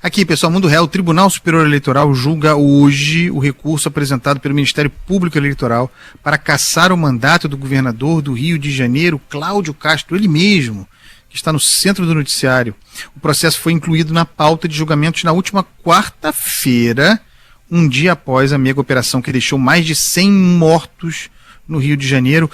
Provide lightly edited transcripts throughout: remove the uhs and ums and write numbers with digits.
Aqui, pessoal, Mundo Real, o Tribunal Superior Eleitoral julga hoje o recurso apresentado pelo Ministério Público Eleitoral para cassar o mandato do governador do Rio de Janeiro, Cláudio Castro, ele mesmo, que está no centro do noticiário. O processo foi incluído na pauta de julgamentos na última quarta-feira, um dia após a mega operação que deixou mais de 100 mortos no Rio de Janeiro.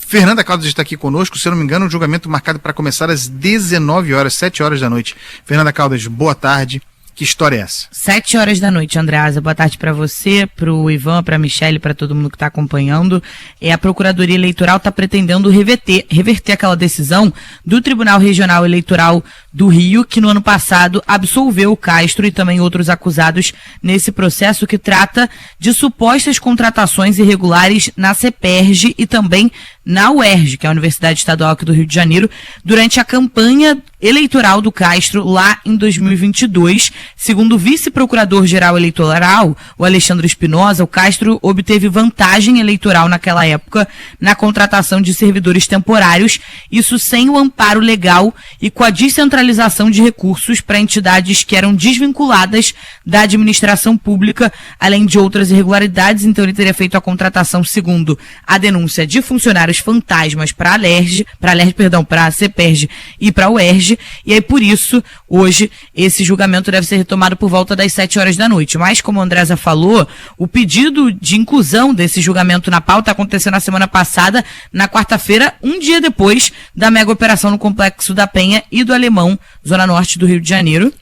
Fernanda Caldas está aqui conosco, se eu não me engano, um julgamento marcado para começar às 19 horas, 7 horas da noite. Fernanda Caldas, boa tarde. Que história é essa? 7 horas da noite, Andreasa. Boa tarde para você, para o Ivan, para a Michele, para todo mundo que está acompanhando. A Procuradoria Eleitoral está pretendendo reverter aquela decisão do Tribunal Regional Eleitoral do Rio, que no ano passado absolveu o Castro e também outros acusados nesse processo que trata de supostas contratações irregulares na CEPERJ e também na UERJ, que é a Universidade Estadual aqui do Rio de Janeiro, durante a campanha eleitoral do Castro lá em 2022. Segundo o vice-procurador-geral eleitoral, o Alexandre Espinosa, o Castro obteve vantagem eleitoral naquela época na contratação de servidores temporários, isso sem o amparo legal e com a descentralização de recursos para entidades que eram desvinculadas da administração pública, além de outras irregularidades. Então ele teria feito a contratação segundo a denúncia de funcionários fantasmas para a CEPERJ e para a UERJ, e aí por isso, hoje, esse julgamento deve ser retomado por volta das 7 horas da noite. Mas, como a Andresa falou, o pedido de inclusão desse julgamento na pauta aconteceu na semana passada, na quarta-feira, um dia depois da mega operação no Complexo da Penha e do Alemão, zona norte do Rio de Janeiro.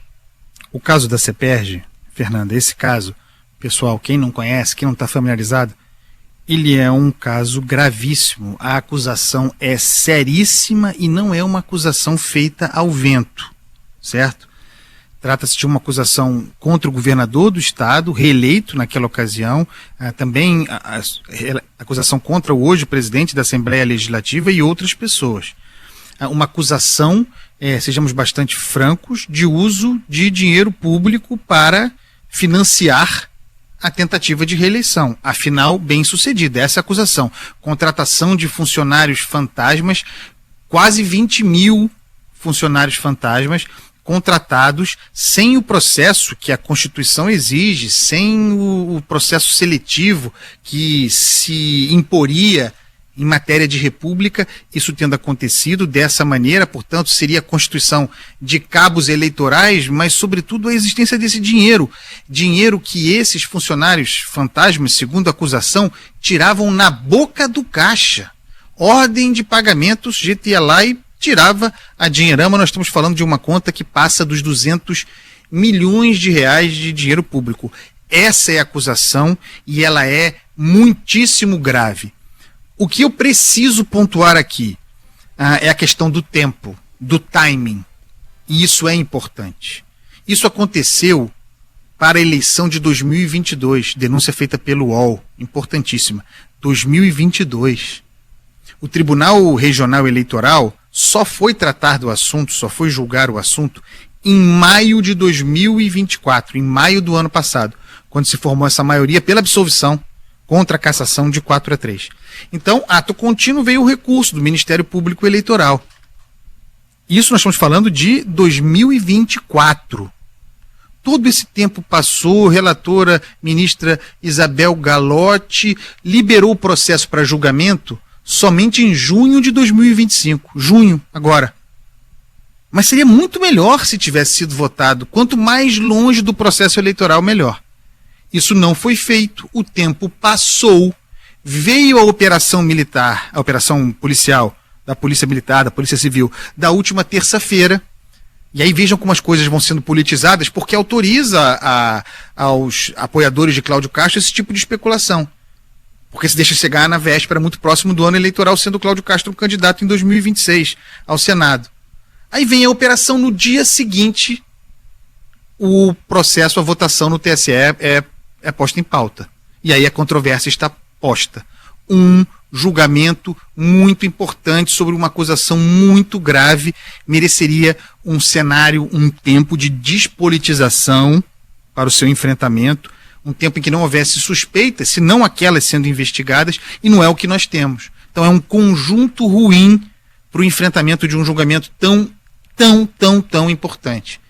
O caso da CEPERJ, Fernanda, esse caso, pessoal, quem não conhece, quem não está familiarizado, ele é um caso gravíssimo. A acusação é seríssima e não é uma acusação feita ao vento, certo? Trata-se de uma acusação contra o governador do estado, reeleito naquela ocasião, também a acusação contra o hoje presidente da Assembleia Legislativa e outras pessoas. Uma acusação, sejamos bastante francos, de uso de dinheiro público para financiar a tentativa de reeleição, afinal, bem sucedida. Essa é a acusação. Contratação de funcionários fantasmas, quase 20 mil funcionários fantasmas contratados sem o processo que a Constituição exige, sem o processo seletivo que se imporia em matéria de república, isso tendo acontecido dessa maneira, portanto, seria a constituição de cabos eleitorais, mas, sobretudo, a existência desse dinheiro que esses funcionários fantasmas, segundo a acusação, tiravam na boca do caixa. Ordem de pagamentos, gente ia lá e tirava a dinheirama. Nós estamos falando de uma conta que passa dos 200 milhões de reais de dinheiro público. Essa é a acusação e ela é muitíssimo grave. O que eu preciso pontuar aqui é a questão do tempo, do timing. E isso é importante. Isso aconteceu para a eleição de 2022, denúncia feita pelo UOL, importantíssima. 2022. O Tribunal Regional Eleitoral só foi tratar do assunto, só foi julgar o assunto em maio de 2024, em maio do ano passado, quando se formou essa maioria pela absolvição contra a cassação de 4-3. Então, ato contínuo veio o recurso do Ministério Público Eleitoral. Isso nós estamos falando de 2024. Todo esse tempo passou, relatora ministra Isabel Galotti liberou o processo para julgamento somente em junho de 2025. Junho, agora. Mas seria muito melhor se tivesse sido votado. Quanto mais longe do processo eleitoral, melhor. Isso não foi feito, o tempo passou, veio a operação militar, a operação policial, da Polícia Militar, da Polícia Civil, da última terça-feira, e aí vejam como as coisas vão sendo politizadas, porque autoriza aos apoiadores de Cláudio Castro esse tipo de especulação. Porque se deixa chegar na véspera, muito próximo do ano eleitoral, sendo Cláudio Castro um candidato em 2026 ao Senado. Aí vem a operação no dia seguinte, o processo, a votação no TSE é posta em pauta. E aí a controvérsia está posta. Um julgamento muito importante sobre uma acusação muito grave mereceria um cenário, um tempo de despolitização para o seu enfrentamento, um tempo em que não houvesse suspeitas, se não aquelas sendo investigadas, e não é o que nós temos. Então é um conjunto ruim para o enfrentamento de um julgamento tão importante.